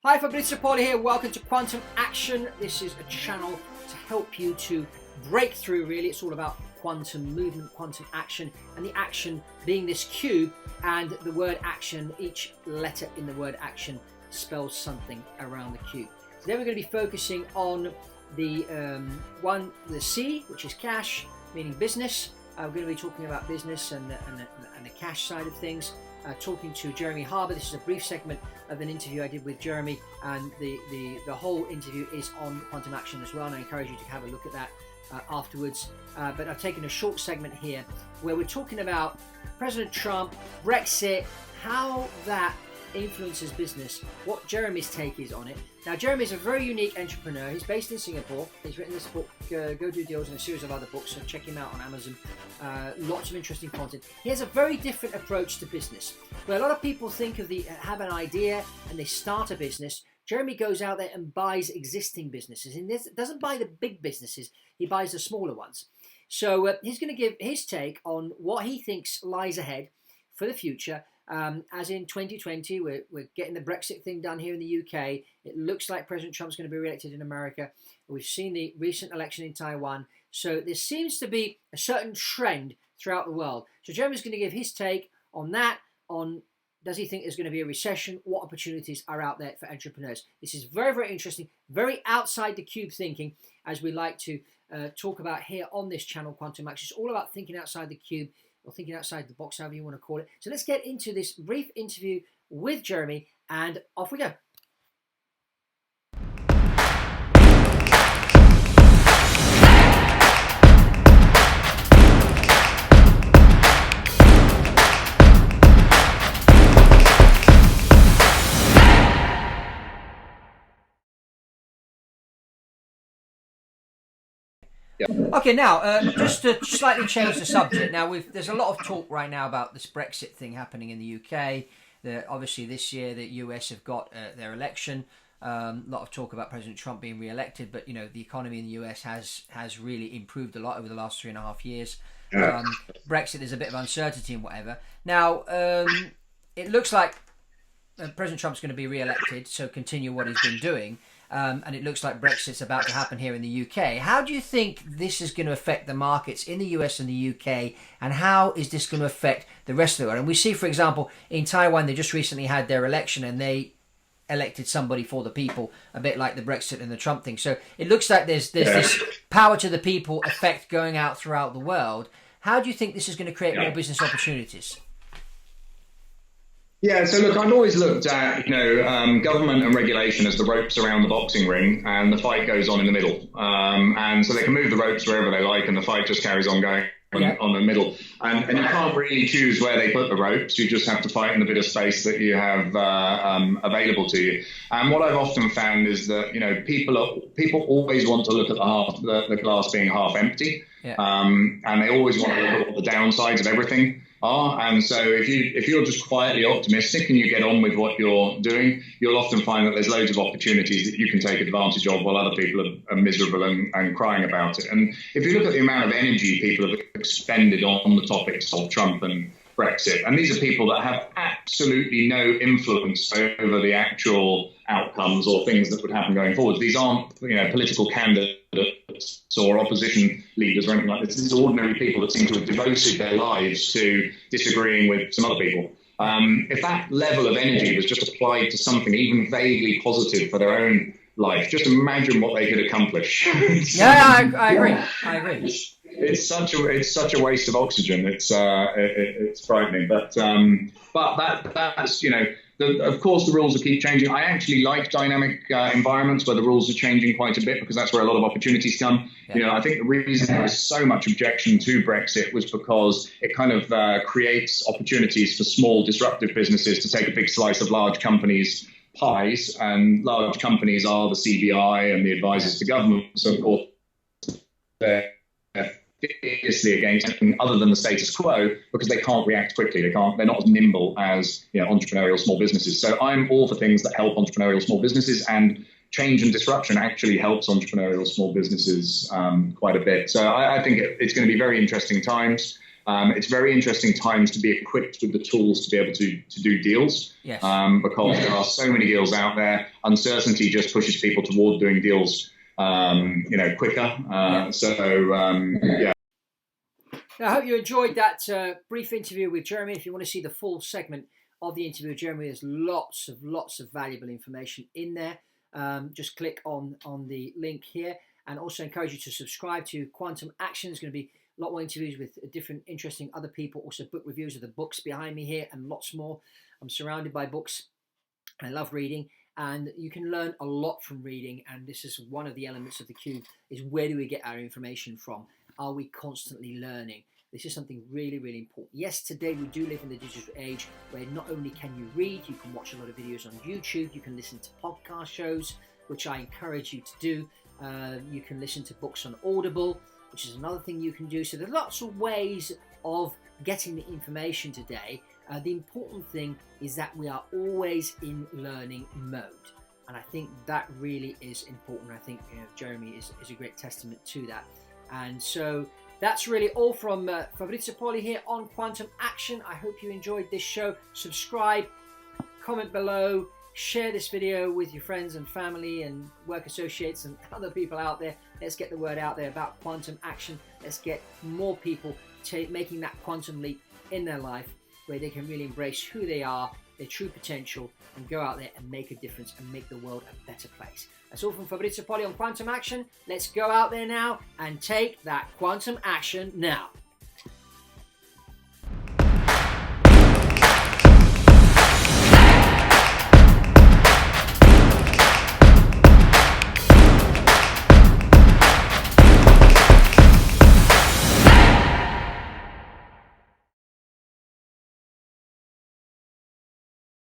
Hi, Fabrizio Poli here. Welcome to Quantum Action. This is a channel to help you to break through, really. It's all about quantum movement, quantum action, and the action being this cube and the word action. Each letter in the word action spells something around the cube. Today we're going to be focusing on the C, which is cash, meaning business. We're going to be talking about business and the cash side of things. Talking to Jeremy Harbour. This is a brief segment of an interview I did with Jeremy, and the whole interview is on quantum action as well, and I encourage you to have a look at that afterwards. But I've taken a short segment here where we're talking about President Trump, Brexit, how that influences business, what Jeremy's take is on it. Now, Jeremy is a very unique entrepreneur. He's based in Singapore. He's written this book, Go Do Deals, and a series of other books, so check him out on Amazon. Lots of interesting content. He has a very different approach to business. Where a lot of people think of have an idea and they start a business, Jeremy goes out there and buys existing businesses. And doesn't buy the big businesses, he buys the smaller ones. So he's going to give his take on what he thinks lies ahead for the future. As in 2020, we're getting the Brexit thing done here in the UK. It looks like President Trump's going to be re-elected in America. We've seen the recent election in Taiwan. So there seems to be a certain trend throughout the world. So Jeremy's going to give his take on that, on does he think there's going to be a recession? What opportunities are out there for entrepreneurs? This is very, very interesting, very outside the cube thinking, as we like to talk about here on this channel, Quantum Action. It's all about thinking outside the cube, or thinking outside the box, however you want to call it. So let's get into this brief interview with Jeremy, and off we go. Okay, now just to slightly change the subject. Now, there's a lot of talk right now about this Brexit thing happening in the UK. Obviously, this year the US have got their election. A lot of talk about President Trump being re-elected, but the economy in the US has really improved a lot over the last 3.5 years. Brexit, there's a bit of uncertainty and whatever. Now, it looks like President Trump's going to be re-elected, so continue what he's been doing. And it looks like Brexit's about to happen here in the UK. How do you think this is going to affect the markets in the US and the UK, and how is this going to affect the rest of the world? And we see, for example, in Taiwan, they just recently had their election and they elected somebody for the people, a bit like the Brexit and the Trump thing. So it looks like there's this power to the people effect going out throughout the world. How do you think this is going to create more business opportunities? Yeah, so look, I've always looked at, government and regulation as the ropes around the boxing ring, and the fight goes on in the middle. And so they can move the ropes wherever they like, and the fight just carries on going on the middle. And you can't really choose where they put the ropes. You just have to fight in the bit of space that you have available to you. And what I've often found is that, people always want to look at the glass being half empty. And they always want to look at what the downsides of everything are. And so if you're just quietly optimistic and you get on with what you're doing, you'll often find that there's loads of opportunities that you can take advantage of while other people are miserable and crying about it. And if you look at the amount of energy people have expended on the topics of Trump and Brexit, and these are people that have absolutely no influence over the actual outcomes or things that would happen going forward. These aren't, political candidates or opposition leaders or anything like this. These are ordinary people that seem to have devoted their lives to disagreeing with some other people. If that level of energy was just applied to something even vaguely positive for their own life, just imagine what they could accomplish. I agree. It's such a waste of oxygen. It's frightening, but that's of course the rules will keep changing. I actually like dynamic environments where the rules are changing quite a bit, because that's where a lot of opportunities come. I think the reason there was so much objection to Brexit was because it kind of creates opportunities for small disruptive businesses to take a big slice of large companies' pies, and large companies are the CBI and the advisors to government. So of course they're fiercely against anything other than the status quo, because they can't react quickly. They're not as nimble as entrepreneurial small businesses. So I'm all for things that help entrepreneurial small businesses, and change and disruption actually helps entrepreneurial small businesses quite a bit. So I think it's going to be very interesting times. it's very interesting times to be equipped with the tools to be able to do deals. Yes. Because there are so many deals out there. Uncertainty just pushes people toward doing deals, quicker. Yeah. I hope you enjoyed that brief interview with Jeremy. If you want to see the full segment of the interview with Jeremy, there's lots of valuable information in there. Just click on the link here, and also encourage you to subscribe to Quantum Action. There's going to be a lot more interviews with different interesting other people, also book reviews of the books behind me here, and lots more. I'm surrounded by books. I love reading, and you can learn a lot from reading, and this is one of the elements of the cube, is where do we get our information from? Are we constantly learning? This is something really, really important. Yes, today we do live in the digital age where not only can you read, you can watch a lot of videos on YouTube, you can listen to podcast shows, which I encourage you to do. You can listen to books on Audible, which is another thing you can do. So there's lots of ways of getting the information today. The important thing is that we are always in learning mode. And I think that really is important. I think Jeremy is a great testament to that. And so that's really all from Fabrizio Poli here on Quantum Action. I hope you enjoyed this show. Subscribe, comment below, share this video with your friends and family and work associates and other people out there. Let's get the word out there about Quantum Action. Let's get more people making that quantum leap in their life, where they can really embrace who they are, their true potential, and go out there and make a difference and make the world a better place. That's all from Fabrizio Poli on Quantum Action. Let's go out there now and take that quantum action now.